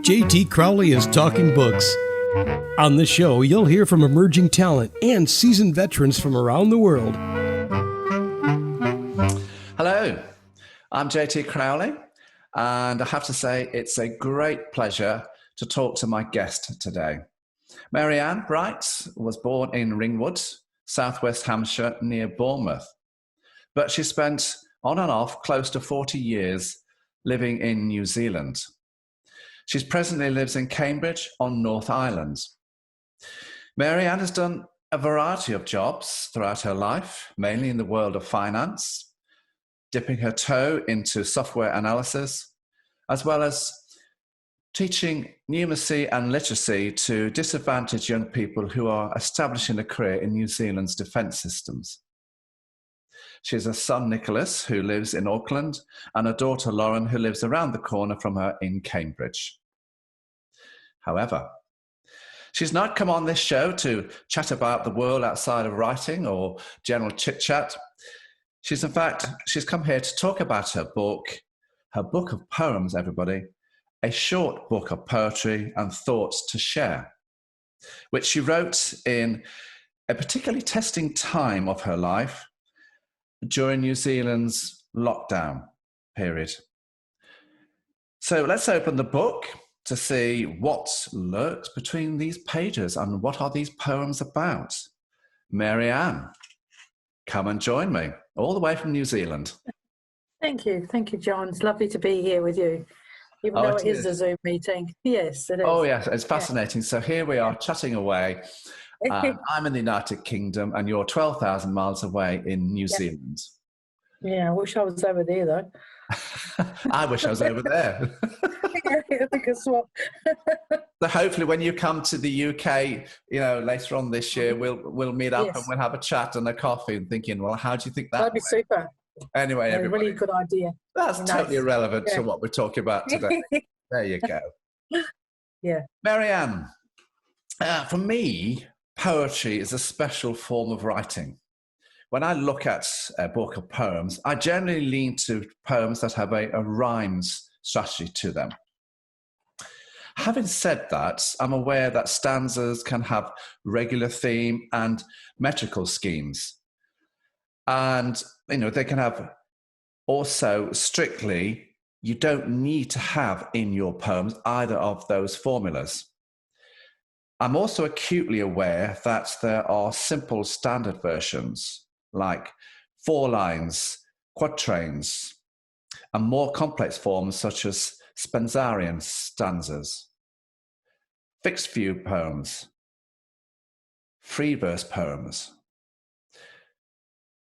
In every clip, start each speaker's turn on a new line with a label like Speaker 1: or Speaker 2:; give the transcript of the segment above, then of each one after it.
Speaker 1: JT Crowley is Talking Books. On the show, you'll hear from emerging talent and seasoned veterans from around the world.
Speaker 2: Hello, I'm JT Crowley, and I have to say it's a great pleasure to talk to my guest today. Maryanne Wright was born in Ringwood, southwest Hampshire, near Bournemouth, but she spent on and off close to 40 years living in New Zealand. She presently lives in Cambridge on North Island. Maryanne has done a variety of jobs throughout her life, mainly in the world of finance, dipping her toe into software analysis, as well as teaching numeracy and literacy to disadvantaged young people who are establishing a career in New Zealand's defence systems. She has a son, Nicholas, who lives in Auckland, and a daughter, Lauren, who lives around the corner from her in Cambridge. However, she's not come on this show to chat about the world outside of writing or general chit-chat. She's come here to talk about her book of poems, everybody, a short book of poetry and thoughts to share, which she wrote in a particularly testing time of her life during New Zealand's lockdown period. So let's open the book to see what lurks between these pages and what are these poems about. Maryanne, come and join me, all the way from New Zealand.
Speaker 3: Thank you, John. It's lovely to be here with you, even though it is a Zoom meeting. Yes, it is.
Speaker 2: Oh, yes, it's fascinating. Yeah. So here we are chatting away. I'm in the United Kingdom and you're 12,000 miles away in New Zealand.
Speaker 3: Yeah, I wish I was over there, though.
Speaker 2: I wish I was over there.
Speaker 3: I think it's what.
Speaker 2: So hopefully when you come to the UK, later on this year, we'll meet up and we'll have a chat and a coffee and thinking, well, how do you think
Speaker 3: that'd be super.
Speaker 2: Anyway, everybody.
Speaker 3: Really good idea.
Speaker 2: That's totally irrelevant to what we're talking about today. There you go.
Speaker 3: Yeah.
Speaker 2: Maryanne, for me, poetry is a special form of writing. When I look at a book of poems, I generally lean to poems that have a rhymes strategy to them. Having said that, I'm aware that stanzas can have regular theme and metrical schemes. And, they can have also strictly, you don't need to have in your poems either of those formulas. I'm also acutely aware that there are simple standard versions like 4 lines, quatrains, and more complex forms such as Spenserian stanzas, fixed view poems, free verse poems.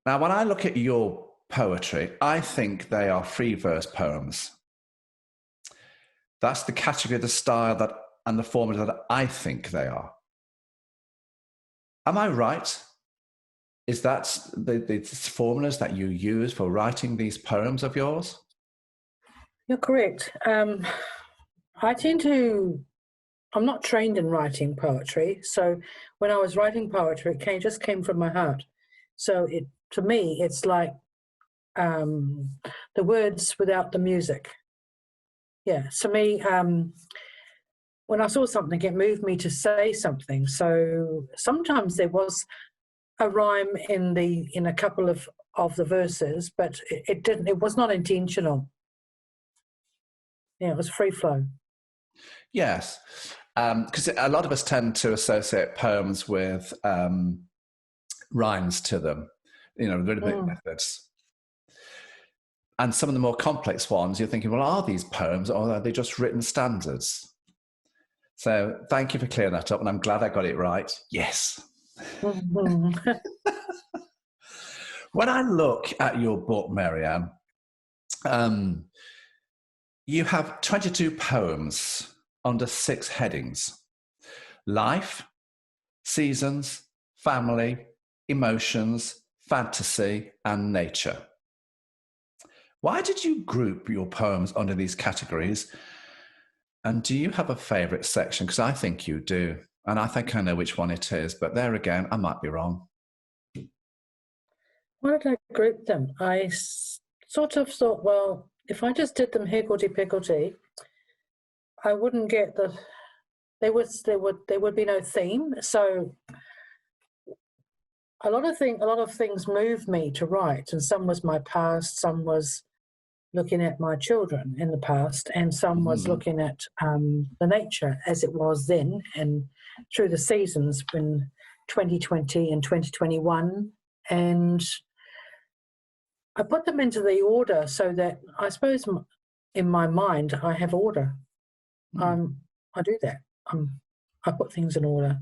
Speaker 2: Now, when I look at your poetry, I think they are free verse poems. That's the category, the style and the formula that I think they are. Am I right? Is that the formulas that you use for writing these poems of yours?
Speaker 3: You're correct. I'm not trained in writing poetry. So when I was writing poetry, it just came from my heart. So to me, it's like the words without the music. Yeah, to me, when I saw something, it moved me to say something. So sometimes there was a rhyme in a couple of the verses, but it was not intentional. Yeah, it was free flow.
Speaker 2: Yes, because a lot of us tend to associate poems with rhymes to them, rhythmic methods. And some of the more complex ones, you're thinking, well, are these poems or are they just written stanzas? So thank you for clearing that up, and I'm glad I got it right. Yes.
Speaker 3: Mm-hmm.
Speaker 2: When I look at your book, Maryanne, you have 22 poems under 6 headings: life, seasons, family, emotions, fantasy, and nature. Why did you group your poems under these categories? And do you have a favourite section? Because I think you do. And I think I know which one it is. But there again, I might be wrong.
Speaker 3: Why did I group them? I sort of thought, well, if I just did them higgledy-piggledy, I wouldn't get there would be no theme. So a lot of things moved me to write, and some was my past, some was looking at my children in the past, and some was looking at the nature as it was then and through the seasons in 2020 and 2021. And I put them into the order so that I suppose in my mind I have order. I do that. I put things in order.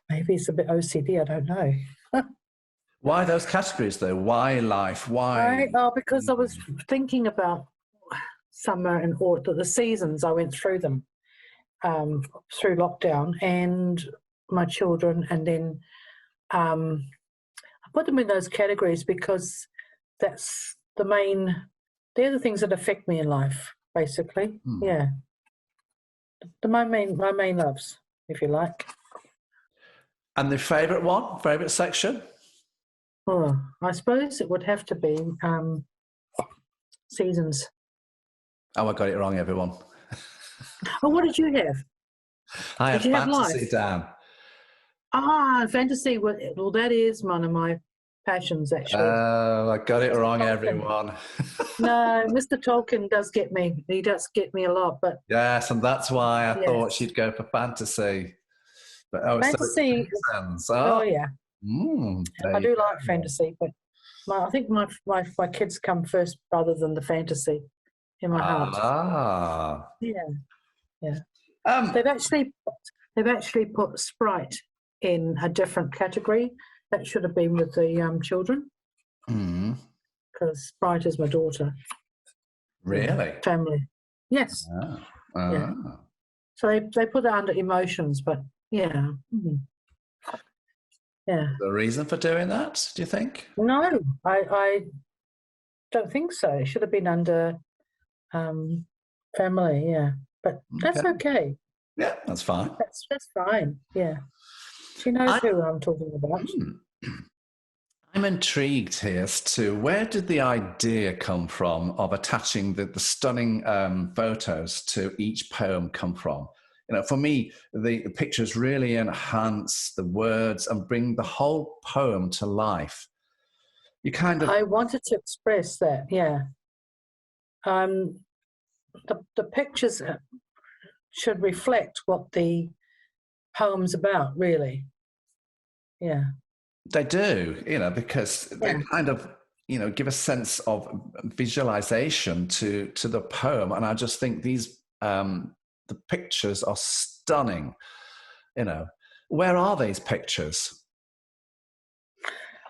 Speaker 3: Maybe it's a bit OCD, I don't know.
Speaker 2: Why those categories though? Why life? Why?
Speaker 3: Because I was thinking about summer and autumn, the seasons. I went through them through lockdown and my children, and then I put them in those categories because that's they're the things that affect me in life, basically. Yeah. My main loves, if you like.
Speaker 2: And the favourite section?
Speaker 3: Oh, I suppose it would have to be seasons.
Speaker 2: Oh, I got it wrong, everyone.
Speaker 3: Oh, what did you have?
Speaker 2: I had
Speaker 3: Did you have
Speaker 2: fantasy
Speaker 3: life?
Speaker 2: down.
Speaker 3: Fantasy. Well, that is one of my passions, actually.
Speaker 2: Oh, I got it wrong,
Speaker 3: Tolkien.
Speaker 2: everyone.
Speaker 3: No, Mr. Tolkien does get me. He does get me a lot, but
Speaker 2: Yes, and that's why I
Speaker 3: yes.
Speaker 2: thought she'd go for fantasy. But
Speaker 3: fantasy.
Speaker 2: So
Speaker 3: Yeah. I do like fantasy, but I think my kids come first rather than the fantasy in my heart. Yeah. They've actually put Sprite in a different category. That should have been with the children, because Sprite is my daughter.
Speaker 2: Really?
Speaker 3: Family. Yes. Yeah. So they put it under emotions, but yeah. Yeah.
Speaker 2: The reason for doing that, do you think?
Speaker 3: No, I don't think so. It should have been under family, yeah. But that's okay.
Speaker 2: Yeah, that's fine.
Speaker 3: That's fine, yeah. She knows who I'm talking about.
Speaker 2: I'm intrigued here as to where did the idea come from of attaching the stunning photos to each poem come from? You know, for me, the pictures really enhance the words and bring the whole poem to life.
Speaker 3: I wanted to express that, yeah. The pictures should reflect what the poem's about, really. Yeah.
Speaker 2: They do, because they kind of, give a sense of visualization to the poem. And I just think these, the pictures are stunning. Where are these pictures?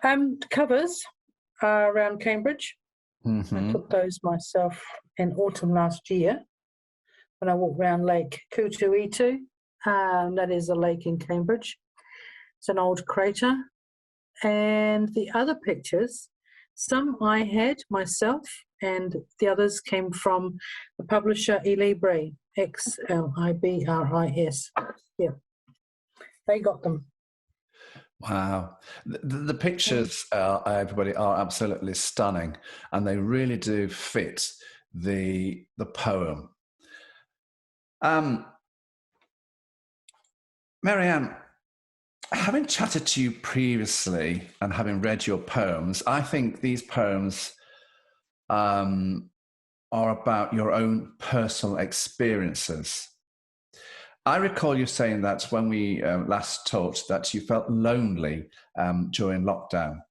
Speaker 3: The covers are around Cambridge. I took those myself in autumn last year when I walked around Lake Kutu-Itu. That is a lake in Cambridge. It's an old crater. And the other pictures, some I had myself, and the others came from the publisher Elibris, Xlibris. Yeah, they got them.
Speaker 2: Wow. The pictures, everybody, are absolutely stunning, and they really do fit the poem. Maryanne, having chatted to you previously and having read your poems, I think these poems are about your own personal experiences. I recall you saying that when we last talked, that you felt lonely during lockdown.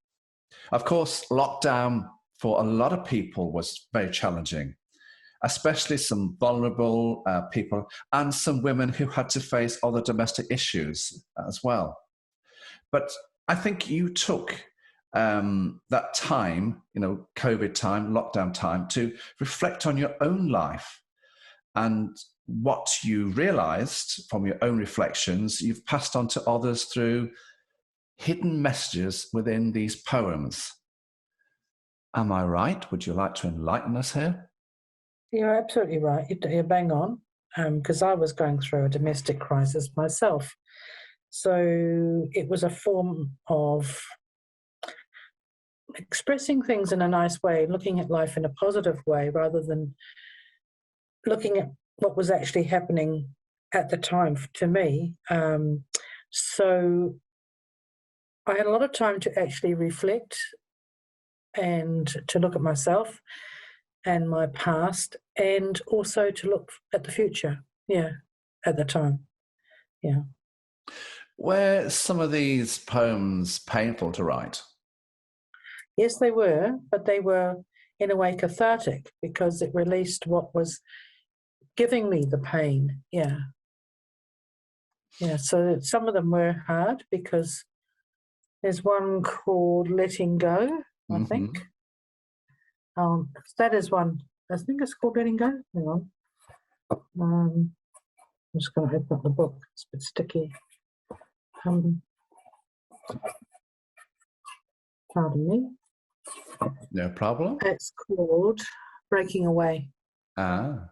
Speaker 2: Of course, lockdown for a lot of people was very challenging, especially some vulnerable people and some women who had to face other domestic issues as well. But I think you took that time, COVID time, lockdown time, to reflect on your own life. And what you realized from your own reflections, you've passed on to others through hidden messages within these poems. Am I right? Would you like to enlighten us here?
Speaker 3: You're absolutely right. You're bang on, because I was going through a domestic crisis myself. So it was a form of expressing things in a nice way, looking at life in a positive way, rather than looking at what was actually happening at the time to me. So I had a lot of time to actually reflect and to look at myself and my past, and also to look at the future. Yeah, at the time. Yeah.
Speaker 2: Were some of these poems painful to write?
Speaker 3: Yes, they were, but they were in a way cathartic because it released what was giving me the pain. Yeah. Yeah, so some of them were hard because there's one called Letting Go, I think. That is one. I think it's called Letting Go. Hang on. I'm just going to open up the book. It's a bit sticky. Pardon me.
Speaker 2: No problem.
Speaker 3: It's called Breaking Away.
Speaker 2: Ah.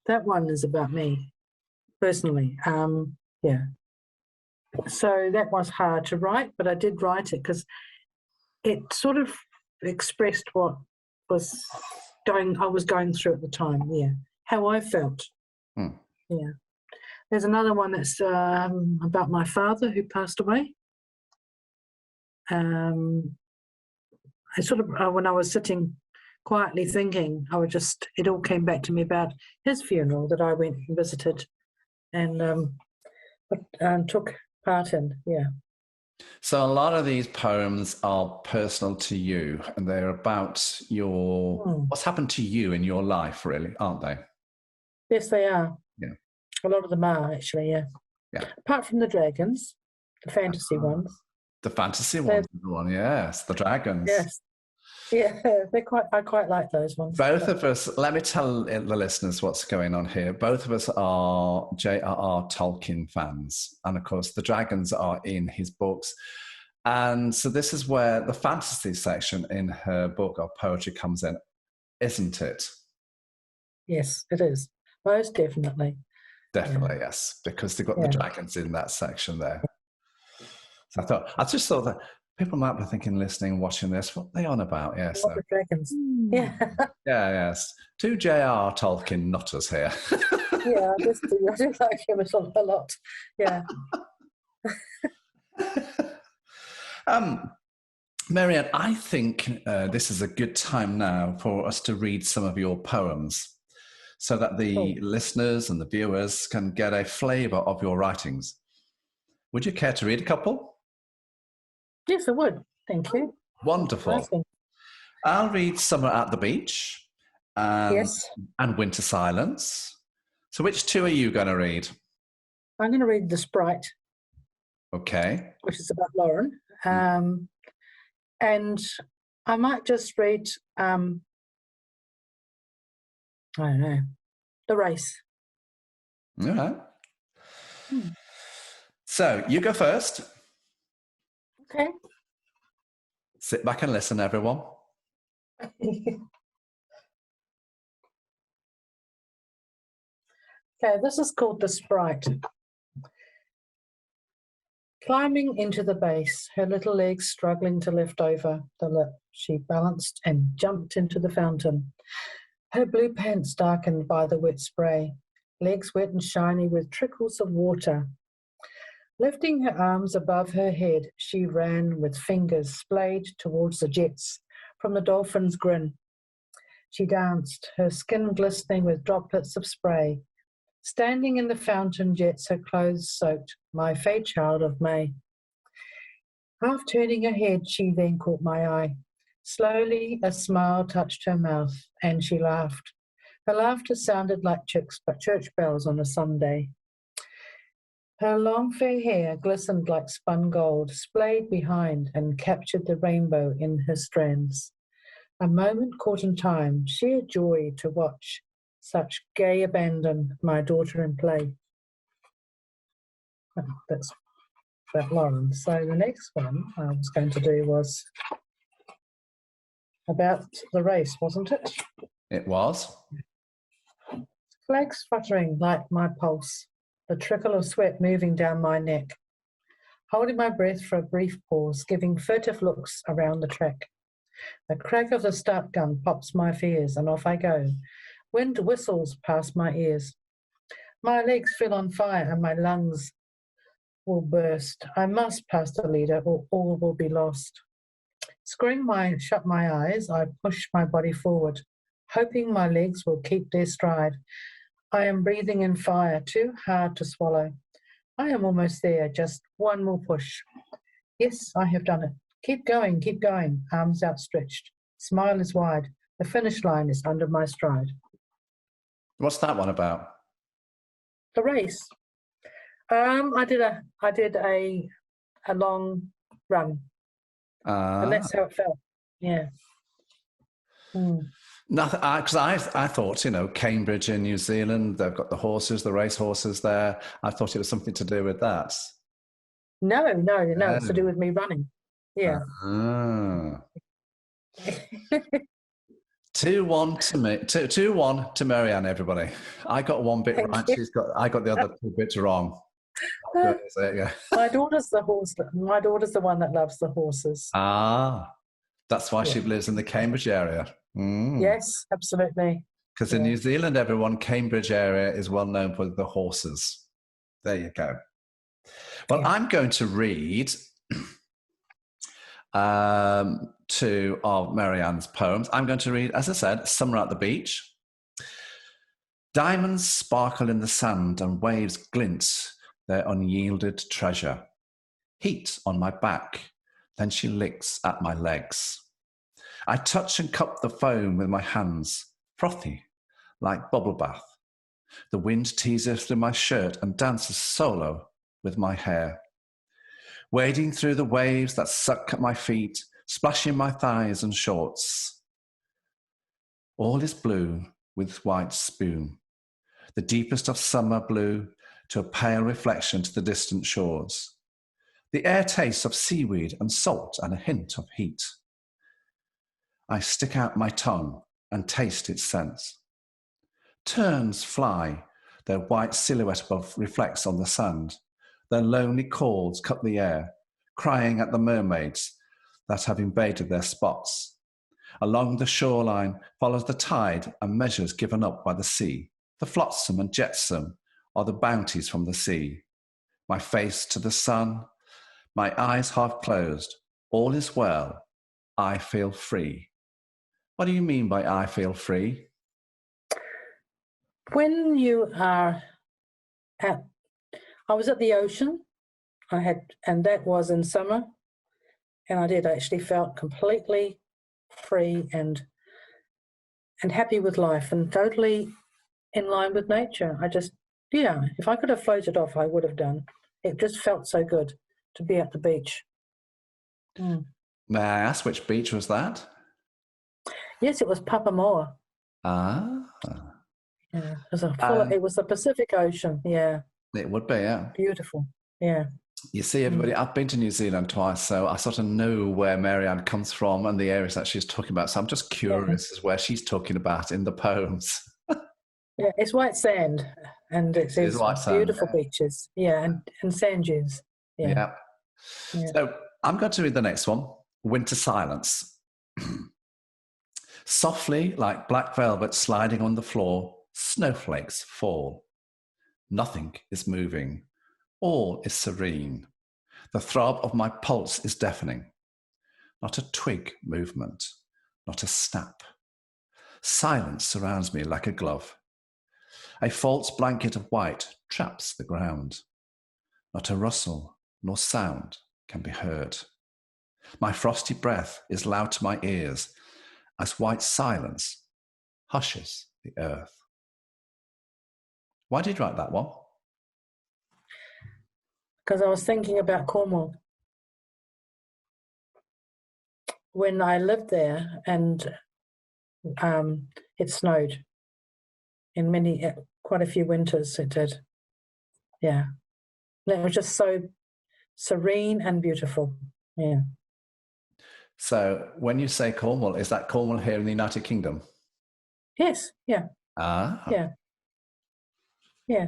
Speaker 3: That one is about me, personally. Yeah. So that was hard to write, but I did write it because it sort of expressed what I was going through at the time. Yeah, how I felt. Yeah. There's another one that's about my father who passed away. I sort of when I was sitting quietly thinking, it all came back to me about his funeral that I went and visited and took part in. Yeah.
Speaker 2: So a lot of these poems are personal to you, and they're about what's happened to you in your life, really, aren't they?
Speaker 3: Yes, they are.
Speaker 2: Yeah.
Speaker 3: A lot of them are, actually, yeah.
Speaker 2: Yeah.
Speaker 3: Apart from the dragons, the fantasy ones.
Speaker 2: The fantasy ones, yes, the dragons.
Speaker 3: Yes. Yeah, I quite like those ones.
Speaker 2: Both of us, let me tell the listeners what's going on here. Both of us are J.R.R. Tolkien fans. And of course, the dragons are in his books. And so this is where the fantasy section in her book of poetry comes in, isn't it?
Speaker 3: Yes, it is. Most definitely.
Speaker 2: Definitely, yes, because they've got the dragons in that section there. So I just thought that people might be thinking, listening, watching this, what are they on about? Yes.
Speaker 3: What the dragons? Yeah.
Speaker 2: Yes. Two J.R. Tolkien nutters here.
Speaker 3: Yeah, I do like him a lot. Yeah.
Speaker 2: Maryanne, I think this is a good time now for us to read some of your poems so that the listeners and the viewers can get a flavour of your writings. Would you care to read a couple?
Speaker 3: Yes, I would. Thank you.
Speaker 2: Wonderful. I'll read Summer at the Beach and Winter Silence. So which two are you going to read?
Speaker 3: I'm going to read The Sprite.
Speaker 2: Okay.
Speaker 3: Which is about Lauren. And I might just read, I don't know, The Race.
Speaker 2: All right. So you go first.
Speaker 3: Okay.
Speaker 2: Sit back and listen, everyone.
Speaker 3: Okay, this is called The Sprite. Climbing into the base, her little legs struggling to lift over the lip, she balanced and jumped into the fountain. Her blue pants darkened by the wet spray, legs wet and shiny with trickles of water. Lifting her arms above her head, she ran with fingers splayed towards the jets from the dolphin's grin. She danced, her skin glistening with droplets of spray. Standing in the fountain jets, her clothes soaked, my fey child of May. Half turning her head, she then caught my eye. Slowly, a smile touched her mouth, and she laughed. Her laughter sounded like church bells on a Sunday. Her long fair hair glistened like spun gold, splayed behind and captured the rainbow in her strands. A moment caught in time, sheer joy to watch such gay abandon, my daughter in play. Oh, that's about Lauren. So the next one I was going to do was about the race, wasn't it?
Speaker 2: It was.
Speaker 3: Flags fluttering like my pulse, the trickle of sweat moving down my neck. Holding my breath for a brief pause, giving furtive looks around the track. The crack of the start gun pops my fears, and off I go. Wind whistles past my ears. My legs feel on fire and my lungs will burst. I must pass the leader or all will be lost. Shut my eyes, I push my body forward, hoping my legs will keep their stride. I am breathing in fire, too hard to swallow. I am almost there, just one more push. Yes, I have done it. Keep going, arms outstretched. Smile is wide. The finish line is under my stride.
Speaker 2: What's that one about?
Speaker 3: The race. I did a long run, and that's how it felt. Yeah.
Speaker 2: Nothing, because I thought, Cambridge in New Zealand, they've got the horses, the race horses there. I thought it was something to do with that.
Speaker 3: No, it's to do with me running. Yeah.
Speaker 2: 2-1 to me. 2-1 to Maryanne, everybody. I got one bit right. I got the other 2 bits wrong. Yeah.
Speaker 3: My daughter's the horse. My daughter's the one that loves the horses.
Speaker 2: That's why she lives in the Cambridge area.
Speaker 3: Yes, absolutely.
Speaker 2: Because in New Zealand, everyone, Cambridge area is well known for the horses. There you go. Well, I'm going to read 2 of Maryanne's poems. I'm going to read, as I said, Summer at the Beach. Diamonds sparkle in the sand and waves glint their unyielded treasure. Heat on my back, then she licks at my legs. I touch and cup the foam with my hands, frothy, like bubble bath. The wind teases through my shirt and dances solo with my hair. Wading through the waves that suck at my feet, splashing my thighs and shorts. All is blue with white spume, the deepest of summer blue to a pale reflection to the distant shores. The air tastes of seaweed and salt and a hint of heat. I stick out my tongue and taste its scents. Terns fly, their white silhouette above reflects on the sand. Their lonely calls cut the air, crying at the mermaids that have invaded their spots. Along the shoreline follows the tide and measures given up by the sea. The flotsam and jetsam are the bounties from the sea. My face to the sun, my eyes half closed. All is well. I feel free. What do you mean by I feel free?
Speaker 3: When you are I was at the ocean. And that was in summer, and I did actually felt completely free and happy with life and totally in line with nature. If I could have floated off, I would have done. It just felt so good to be at the beach.
Speaker 2: May I ask which beach was that?
Speaker 3: Yes, it was Papamoa.
Speaker 2: Yeah,
Speaker 3: it was the Pacific Ocean. Yeah,
Speaker 2: it would be. Yeah,
Speaker 3: beautiful. Yeah.
Speaker 2: You see, everybody, I've been to New Zealand twice, so I sort of know where Maryanne comes from and the areas that she's talking about. So I'm just curious as where she's talking about in the poems.
Speaker 3: Yeah, it's white sand, and it's beautiful beaches. Yeah, and sand dunes. Yeah.
Speaker 2: So I'm going to read the next one, Winter Silence. Softly, like black velvet sliding on the floor, snowflakes fall. Nothing is moving. All is serene. The throb of my pulse is deafening. Not a twig movement, not a snap. Silence surrounds me like a glove. A false blanket of white traps the ground. Not a rustle nor sound can be heard. My frosty breath is loud to my ears as white silence hushes the earth. Why did you write that one?
Speaker 3: Because I was thinking about Cornwall. When I lived there and it snowed in quite a few winters, it did. Yeah. And it was just so serene and beautiful. Yeah.
Speaker 2: So when you say Cornwall, is that Cornwall here in the United Kingdom?
Speaker 3: Yes. Yeah. Yeah. Yeah.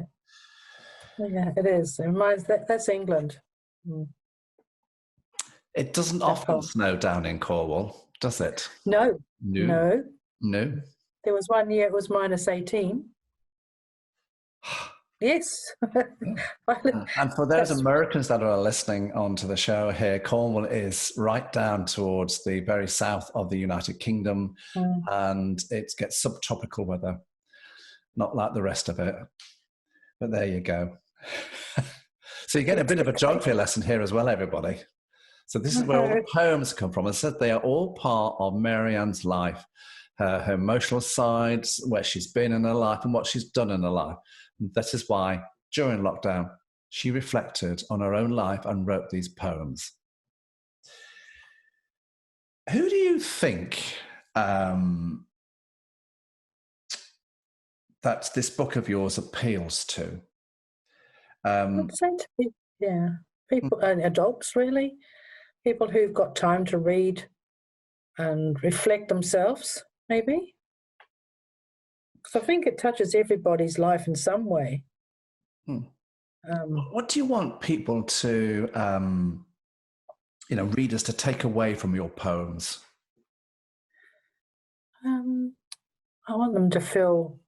Speaker 3: Yeah, it is. It reminds that's England.
Speaker 2: It doesn't often snow down in Cornwall, does it?
Speaker 3: No.
Speaker 2: No.
Speaker 3: There was one year it was -18. Yes.
Speaker 2: And for those Americans that are listening onto the show here, Cornwall is right down towards the very south of the United Kingdom, and it gets subtropical weather, not like the rest of it. But there you go. So you get a bit of a geography lesson here as well, everybody. So this is where all the poems come from. I said they are all part of Maryanne's life, her emotional sides, where she's been in her life and what she's done in her life. And this is why during lockdown, she reflected on her own life and wrote these poems. Who do you think that this book of yours appeals to?
Speaker 3: I'd say people, adults really, people who've got time to read and reflect themselves, maybe. Because I think it touches everybody's life in some way.
Speaker 2: What do you want people to, readers to take away from your poems?
Speaker 3: I want them to feel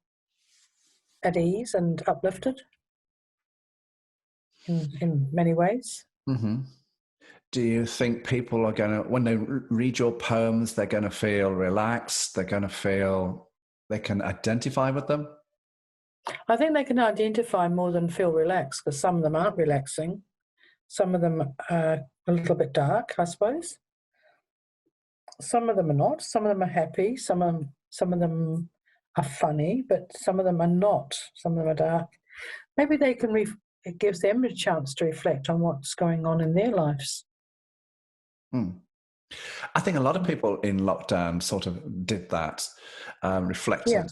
Speaker 3: at ease and uplifted in many ways.
Speaker 2: Mm-hmm. Do you think people are going to, when they read your poems, they're going to feel relaxed? They're going to feel they can identify with them?
Speaker 3: I think they can identify more than feel relaxed, because some of them aren't relaxing. Some of them are a little bit dark, I suppose. Some of them are not. Some of them are happy. Some of them are funny, but some of them are not. Some of them are dark. Maybe they can. It gives them a chance to reflect on what's going on in their lives.
Speaker 2: I think a lot of people in lockdown sort of did that, reflected,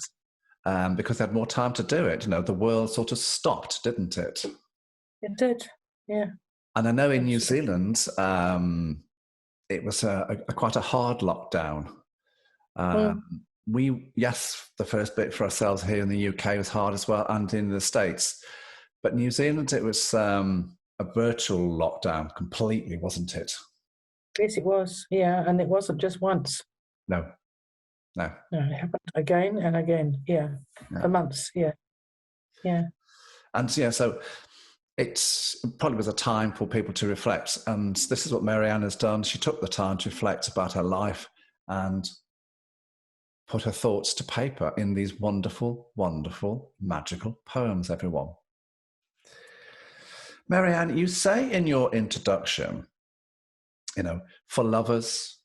Speaker 2: because they had more time to do it. The world sort of stopped, didn't it?
Speaker 3: It did, yeah.
Speaker 2: And I know in New Zealand, it was quite a hard lockdown. The first bit for ourselves here in the UK was hard as well, and in the States. But New Zealand, it was a virtual lockdown completely, wasn't it?
Speaker 3: Yes, it was, yeah, and it wasn't just once.
Speaker 2: No.
Speaker 3: It happened again and again, for months, yeah.
Speaker 2: And so it probably was a time for people to reflect. And this is what Maryanne has done. She took the time to reflect about her life and put her thoughts to paper in these wonderful, wonderful, magical poems, everyone. Maryanne, you say in your introduction, for lovers,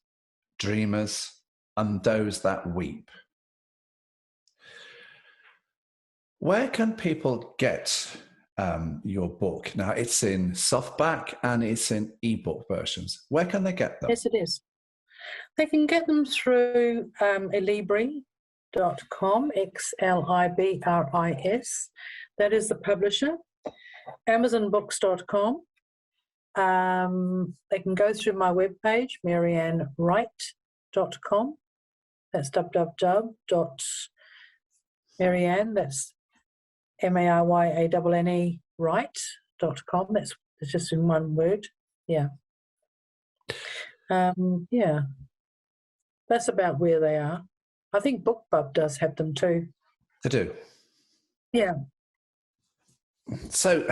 Speaker 2: dreamers, and those that weep. Where can people get your book? Now, it's in softback and it's in ebook versions. Where can they get them?
Speaker 3: Yes, it is. They can get them through Elibris.com, Xlibris. That is the publisher. Amazonbooks.com. They can go through my webpage, MaryanneWright.com. That's www.Maryanne, that's MARYANNE Wright.com. It's just in one word. Yeah. That's about where they are. I think BookBub does have them too.
Speaker 2: They do?
Speaker 3: Yeah.
Speaker 2: So,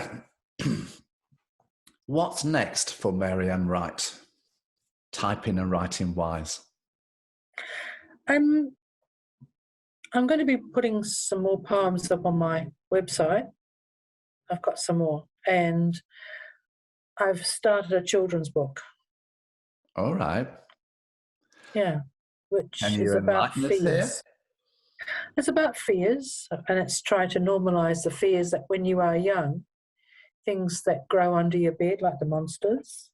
Speaker 2: what's next for Maryanne Wright, typing and writing wise?
Speaker 3: I'm going to be putting some more poems up on my website. I've got some more. And I've started a children's book.
Speaker 2: All right.
Speaker 3: Yeah, which is about fears. It's about fears, and it's trying to normalise the fears that when you are young, things that grow under your bed, like the monsters,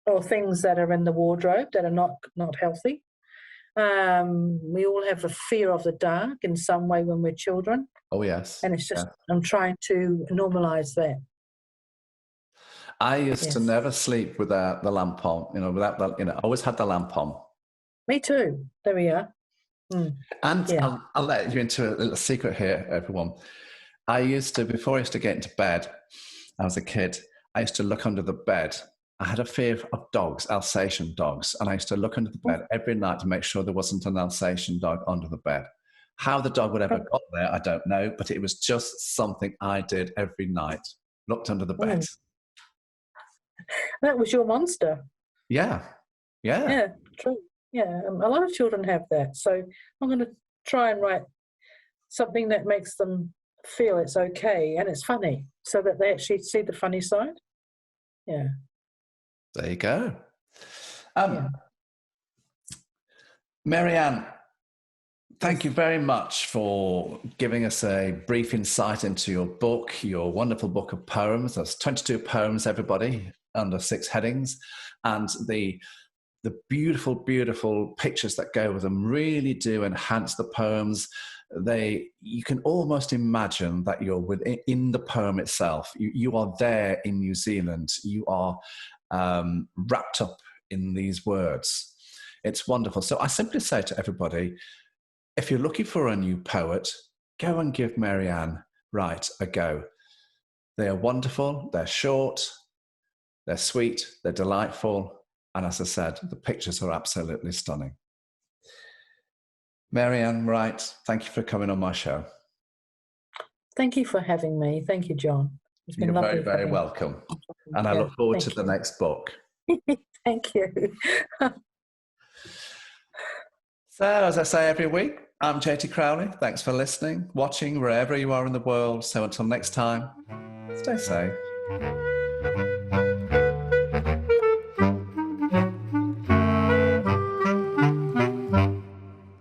Speaker 3: or things that are in the wardrobe that are not healthy. We all have a fear of the dark in some way when we're children.
Speaker 2: Oh, yes.
Speaker 3: And it's just, I'm trying to normalise that.
Speaker 2: I used to never sleep without the lamp on, without the, I always had the lamp on.
Speaker 3: Me too. There we are.
Speaker 2: And I'll let you into a little secret here, everyone. Before I used to get into bed, I was a kid, I used to look under the bed I had a fear of dogs, Alsatian dogs, and I used to look under the bed every night to make sure there wasn't an Alsatian dog under the bed. How the dog would ever got there, I don't know, but it was just something I did every night. Looked under the bed.
Speaker 3: That was your monster.
Speaker 2: Yeah.
Speaker 3: Yeah, true. Yeah, a lot of children have that. So I'm going to try and write something that makes them feel it's okay and it's funny, so that they actually see the funny side. Yeah.
Speaker 2: There you go. Maryanne, thank you very much for giving us a brief insight into your book, your wonderful book of poems. There's 22 poems, everybody, under 6 headings, and the beautiful, beautiful pictures that go with them really do enhance the poems. You can almost imagine that you're within the poem itself. You are there in New Zealand. You are wrapped up in these words. It's wonderful. So I simply say to everybody, if you're looking for a new poet, go and give Maryanne Wright a go. They are wonderful. They're short. They're sweet. They're delightful. And as I said, the pictures are absolutely stunning. Maryanne Wright, thank you for coming on my show.
Speaker 3: Thank you for having me. Thank you, John. It's been
Speaker 2: You're
Speaker 3: lovely.
Speaker 2: very, very welcome. And I look forward to the next book.
Speaker 3: Thank you.
Speaker 2: So, as I say every week, I'm JT Crowley. Thanks for listening, watching, wherever you are in the world. So until next time, stay safe.